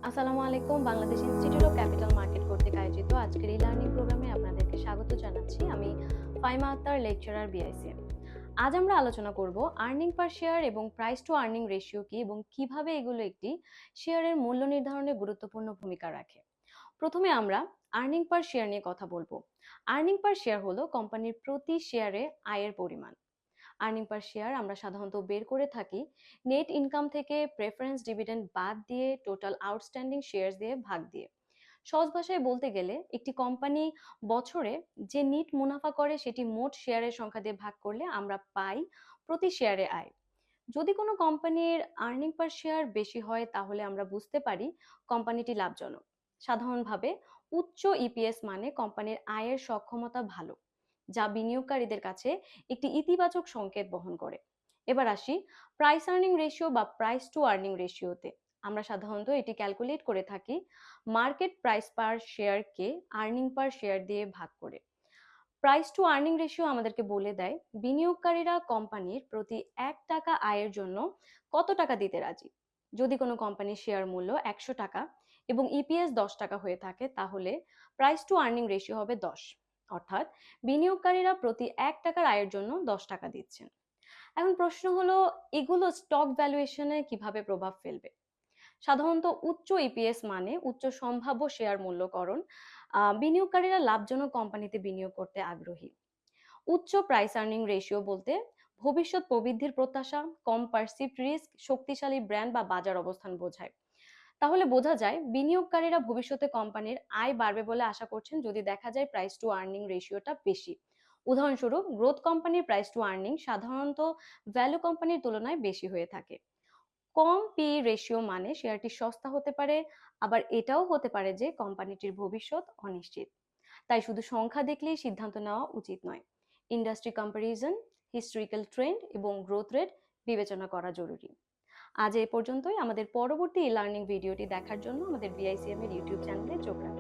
আসসালামু আলাইকুম। Bangladesh institute of capital market কর্তৃক আয়োজিত আজকের এই লার্নিং প্রোগ্রামে আপনাদেরকে স্বাগত জানাচ্ছি। আমি ফাইমা আক্তার, লেকচারার বিআইসিএম। আজ আমরা আলোচনা করব আর্নিং পার শেয়ার এবং প্রাইস টু আর্নিং রেশিও কি এবং কিভাবে এগুলো একটি শেয়ারের মূল্য নির্ধারণে গুরুত্বপূর্ণ ভূমিকা রাখে। প্রথমে আমরা আর্নিং পার শেয়ার নিয়ে কথা বলবো। আর্নিং পার শেয়ার হলো কোম্পানির প্রতি শেয়ারে আয়ের পরিমাণ। আর্নিং পার শেয়ার আমরা সাধারণত বের করে থাকি নেট ইনকাম থেকে প্রেফারেন্স ডিভিডেন্ড বাদ দিয়ে টোটাল আউটস্ট্যান্ডিং শেয়ার দিয়ে ভাগ দিয়ে। সহজ ভাষায় বলতে গেলে একটি কোম্পানি বছরে যে নিট মুনাফা করে সেটি মোট শেয়ারের সংখ্যা দিয়ে ভাগ করলে আমরা পাই প্রতি শেয়ারে আয়। যদি কোনো কোম্পানির আর্নিং পার শেয়ার বেশি হয় তাহলে আমরা বুঝতে পারি কোম্পানিটি লাভজনক। সাধারণভাবে উচ্চ ইপিএস মানে কোম্পানির আয়ের সক্ষমতা ভালো, যা বিনিয়োগকারীদের কাছে একটি ইতিবাচক সংকেত বহন করে। এবার আসি প্রাইস আর্নিং রেশিও বা প্রাইস টু আর্নিং রেশিওতে। আমরা সাধারণত এটি ক্যালকুলেট করে থাকি মার্কেট প্রাইস পার শেয়ারকে আর্নিং পার শেয়ার দিয়ে ভাগ করে। প্রাইস টু আর্নিং রেশিও আমাদেরকে বলে দেয় বিনিয়োগকারীরা কোম্পানির প্রতি 1 টাকা আয়ের জন্য কত টাকা দিতে রাজি। যদি কোনো কোম্পানির শেয়ার মূল্য 100 টাকা এবং ইপিএস 10 টাকা হয়ে থাকে তাহলে প্রাইস টু আর্নিং রেশিও হবে 10, অর্থাৎ বিনিয়োগকারীরা প্রতি 1 টাকার আয়ের জন্য 10 টাকা দিচ্ছেন। এখন প্রশ্ন হলো, এগুলো স্টক ভ্যালুয়েশনে কিভাবে প্রভাব ফেলবে? সাধারণত উচ্চ ইপিএস মানে উচ্চ সম্ভাব্য শেয়ার মূল্যকরণ, বিনিয়োগকারীরা লাভজনক কোম্পানিতে বিনিয়োগ করতে আগ্রহী। উচ্চ প্রাইস আর্নিং রেশিও বলতে ভবিষ্যৎ প্রবৃদ্ধির প্রত্যাশা, কম পারসিভড রিস্ক, শক্তিশালী ব্র্যান্ড বা বাজার অবস্থান বোঝায়। তাহলে বোঝা যায় বিনিয়োগকারীরা ভবিষ্যতে কোম্পানির আয় বাড়বে বলে আশা করছেন যদি দেখা যায় প্রাইস টু আর্নিং রেশিওটা বেশি। উদাহরণস্বরূপ গ্রোথ কোম্পানির প্রাইস টু আর্নিং সাধারণত ভ্যালু কোম্পানির তুলনায় বেশি হয়ে থাকে। কম পি রেশিও মানে শেয়ারটি সস্তা হতে পারে, আবার এটাও হতে পারে যে কোম্পানিটির ভবিষ্যৎ অনিশ্চিত। তাই শুধু সংখ্যা দেখলেই সিদ্ধান্ত নেওয়া উচিত নয়। ইন্ডাস্ট্রি কম্পারিজন, হিস্টোরিক্যাল ট্রেন্ড এবং গ্রোথ রেট বিবেচনা করা জরুরি। আজ এ পর্যন্তই। আমাদের পরবর্তী লার্নিং ভিডিওটি দেখার জন্য আমাদের বিআইসিএম এর ইউটিউব চ্যানেলে চোখ রাখুন।